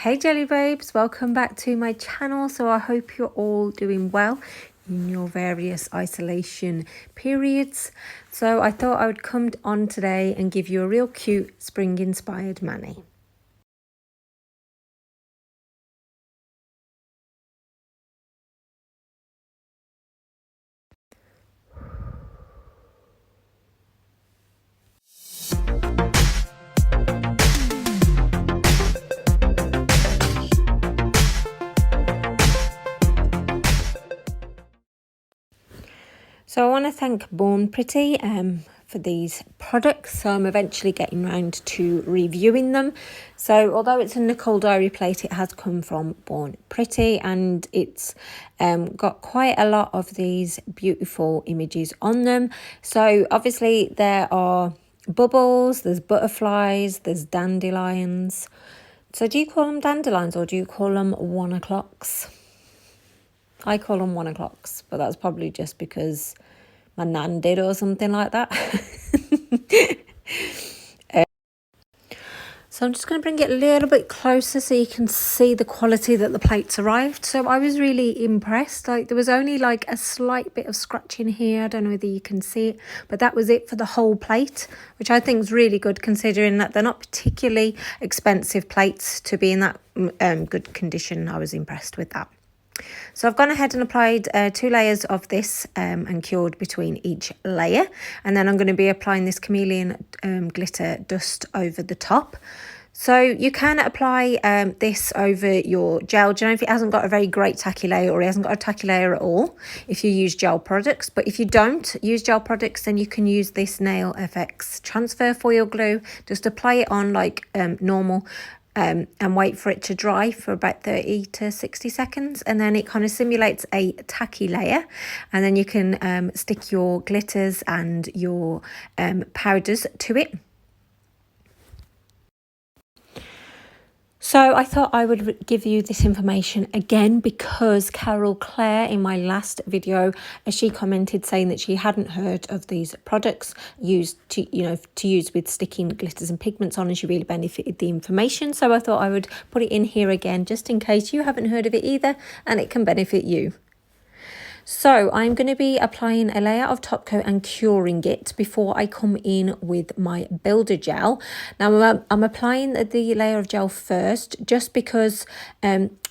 Hey jelly babes, welcome back to my channel. So I hope you're all doing well in your various isolation periods. So I thought I would come on today and give you a real cute spring inspired mani. So I want to thank Born Pretty for these products. So I'm eventually getting round to reviewing them. So although it's a Nicole diary plate, it has come from Born Pretty, and it's got quite a lot of these beautiful images on them. So obviously there are bubbles, there's butterflies, there's dandelions. So do you call them dandelions or do you call them 1 o'clocks? I call them 1 o'clocks, but that's probably just because my nan did or something like that. So I'm just going to bring it a little bit closer so you can see the quality that the plates arrived. So I was really impressed. Like there was only like a slight bit of scratching here. I don't know whether you can see it, but that was it for the whole plate, which I think is really good considering that they're not particularly expensive plates to be in that good condition. I was impressed with that. So I've gone ahead and applied 2 layers of this and cured between each layer. And then I'm going to be applying this Chameleon Glitter dust over the top. So you can apply this over your gel. Do you know, if it hasn't got a very great tacky layer or it hasn't got a tacky layer at all, if you use gel products. But if you don't use gel products, then you can use this Nail FX transfer foil glue. Just apply it on like normal. And wait for it to dry for about 30 to 60 seconds, and then it kind of simulates a tacky layer, and then you can stick your glitters and your powders to it. So I thought I would give you this information again because Carol Claire in my last video, she commented saying that she hadn't heard of these products used to use with sticking glitters and pigments on, and she really benefited the information. So I thought I would put it in here again just in case you haven't heard of it either and it can benefit you. So I'm going to be applying a layer of Topcoat and curing it before I come in with my builder gel. Now I'm applying the layer of gel first just because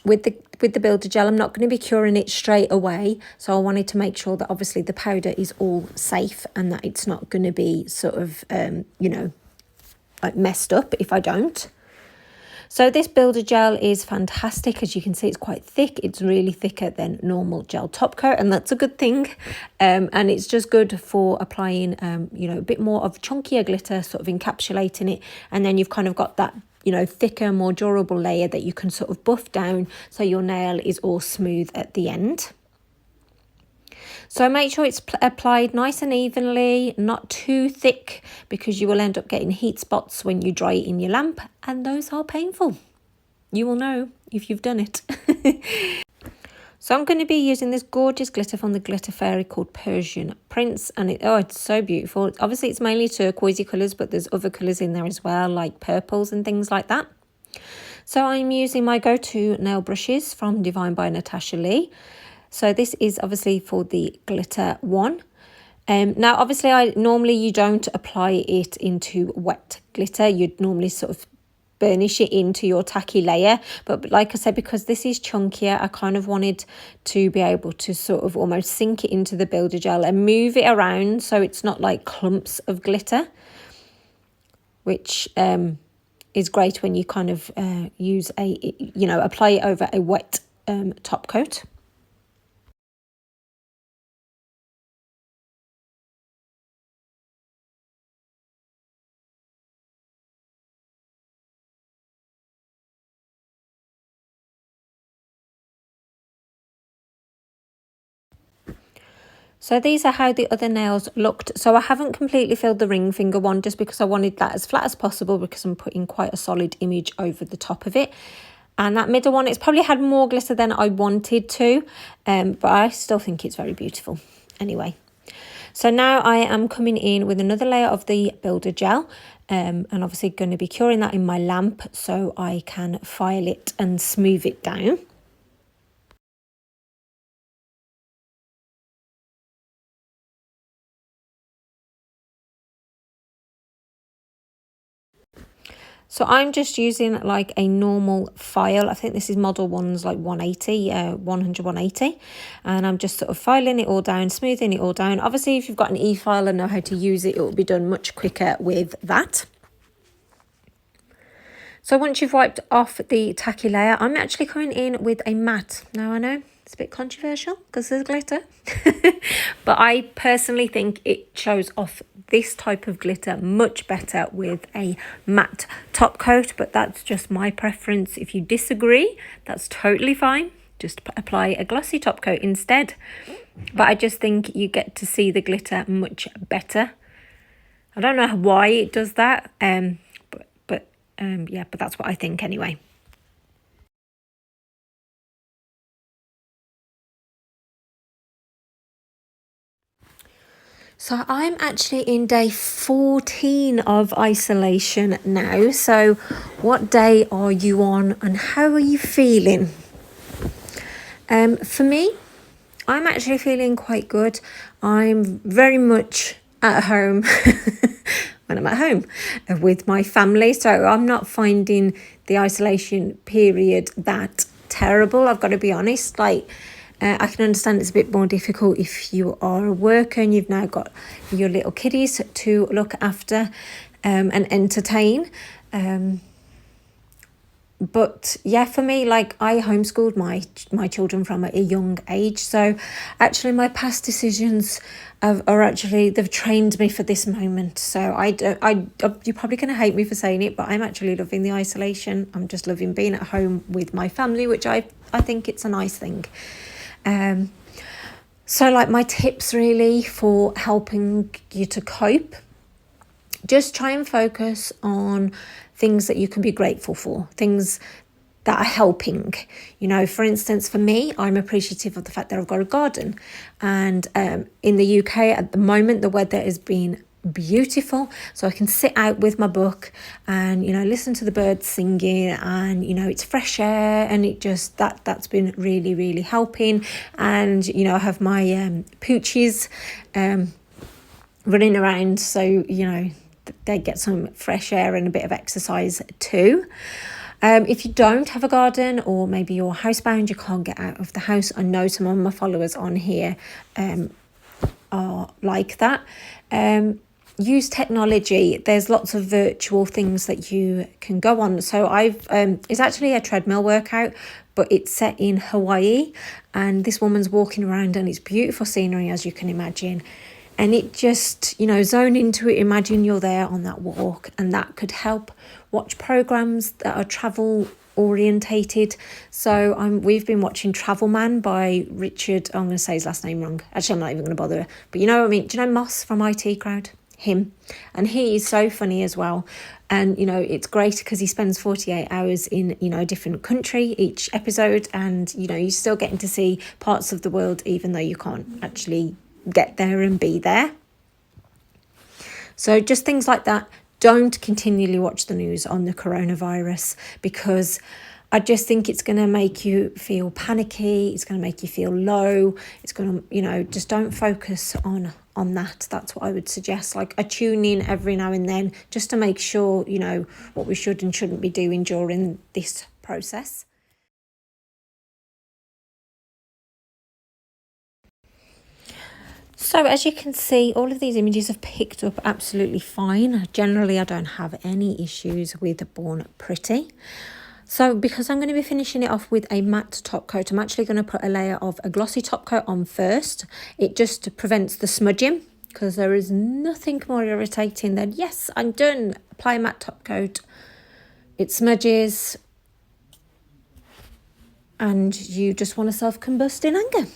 with the builder gel I'm not going to be curing it straight away. So I wanted to make sure that obviously the powder is all safe and that it's not going to be sort of, like messed up if I don't. So this builder gel is fantastic. As you can see, it's quite thick. It's really thicker than normal gel top coat, and that's a good thing. And it's just good for applying, a bit more of chunkier glitter, sort of encapsulating it. And then you've kind of got that, thicker, more durable layer that you can sort of buff down so your nail is all smooth at the end. So make sure it's applied nice and evenly, not too thick, because you will end up getting heat spots when you dry it in your lamp, and those are painful. You will know if you've done it. So I'm going to be using this gorgeous glitter from the Glitter Fairy called Persian Prince, and it's so beautiful. Obviously it's mainly turquoisey colours, but there's other colours in there as well, like purples and things like that. So I'm using my go-to nail brushes from By Natasha Lee. So this is obviously for the glitter one. Now, obviously, you don't apply it into wet glitter. You'd normally sort of burnish it into your tacky layer. But like I said, because this is chunkier, I kind of wanted to be able to sort of almost sink it into the builder gel and move it around so it's not like clumps of glitter, which is great when you kind of apply it over a wet top coat. So these are how the other nails looked. So I haven't completely filled the ring finger one just because I wanted that as flat as possible because I'm putting quite a solid image over the top of it. And that middle one, it's probably had more glitter than I wanted to, but I still think it's very beautiful. Anyway, so now I am coming in with another layer of the builder gel. and obviously going to be curing that in my lamp so I can file it and smooth it down. So I'm just using like a normal file. I think this is model one's like 180, 100, 180. And I'm just sort of filing it all down, smoothing it all down. Obviously, if you've got an e-file and know how to use it, it will be done much quicker with that. So once you've wiped off the tacky layer, I'm actually coming in with a matte. Now I know it's a bit controversial because there's glitter, but I personally think it shows off this type of glitter much better with a matte top coat, but that's just my preference. If you disagree, that's totally fine. Just apply a glossy top coat instead. But I just think you get to see the glitter much better. I don't know why it does that, yeah, but that's what I think anyway. So I'm actually in day 14 of isolation now. So what day are you on and how are you feeling? For me, I'm actually feeling quite good. I'm very much at home when I'm at home with my family. So I'm not finding the isolation period that terrible. I've got to be honest. Like, I can understand it's a bit more difficult if you are a worker and you've now got your little kiddies to look after and entertain. But yeah, for me, like I homeschooled my children from a young age. So actually my past decisions are actually, they've trained me for this moment. So you're probably going to hate me for saying it, but I'm actually loving the isolation. I'm just loving being at home with my family, which I think it's a nice thing. So like my tips really for helping you to cope, just try and focus on things that you can be grateful for, things that are helping. You know, for instance, for me, I'm appreciative of the fact that I've got a garden. And in the UK at the moment, the weather has been beautiful, so I can sit out with my book and, you know, listen to the birds singing, and, you know, it's fresh air, and it just that's been really, really helping. And, you know, I have my poochies running around, so, you know, they get some fresh air and a bit of exercise too. If you don't have a garden, or maybe you're housebound, you can't get out of the house, I know some of my followers on here are like that. Use technology. There's lots of virtual things that you can go on. So it's actually a treadmill workout, but it's set in Hawaii, and this woman's walking around, and it's beautiful scenery, as you can imagine. And it just, you know, zone into it, imagine you're there on that walk, and that could help. Watch programs that are travel orientated. So we've been watching Travel Man by Richard, I'm going to say his last name wrong. Actually, I'm not even going to bother. But you know what I mean? Do you know Moss from IT Crowd? Him. And he is so funny as well. And, you know, it's great because he spends 48 hours in, you know, a different country each episode. And, you know, you're still getting to see parts of the world, even though you can't actually get there and be there. So just things like that. Don't continually watch the news on the coronavirus, because I just think it's going to make you feel panicky. It's going to make you feel low. It's going to, you know, just don't focus on that. That's what I would suggest. Like, I tune in every now and then just to make sure, you know, what we should and shouldn't be doing during this process. So as you can see, all of these images have picked up absolutely fine. Generally, I don't have any issues with Born Pretty. So because I'm going to be finishing it off with a matte top coat, I'm actually going to put a layer of a glossy top coat on first. It just prevents the smudging, because there is nothing more irritating than, yes, I'm done, apply a matte top coat, it smudges, and you just want to self-combust in anger.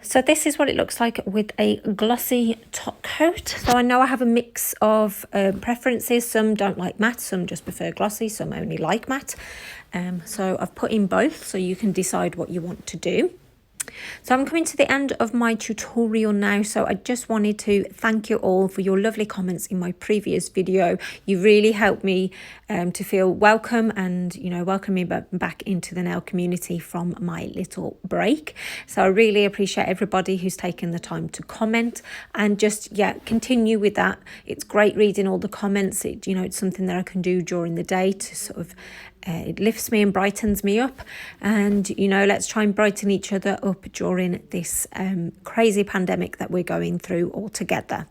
So this is what it looks like with a glossy top coat. So I know I have a mix of preferences. Some don't like matte, some just prefer glossy, some only like matte. So I've put in both, so you can decide what you want to do. So I'm coming to the end of my tutorial now. So I just wanted to thank you all for your lovely comments in my previous video. You really helped me to feel welcome and, you know, welcome me back into the nail community from my little break. So I really appreciate everybody who's taken the time to comment, and just, yeah, continue with that. It's great reading all the comments. You know, it's something that I can do during the day to sort of it lifts me and brightens me up, and, you know, let's try and brighten each other up during this crazy pandemic that we're going through all together.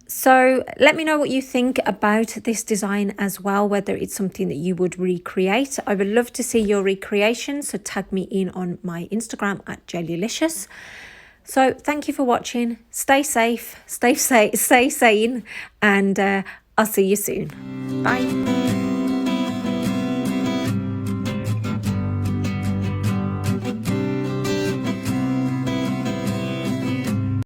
So let me know what you think about this design as well, whether it's something that you would recreate. I would love to see your recreation, so tag me in on my Instagram at Gelulicious. So thank you for watching. Stay safe, stay sane, and I'll see you soon. Bye.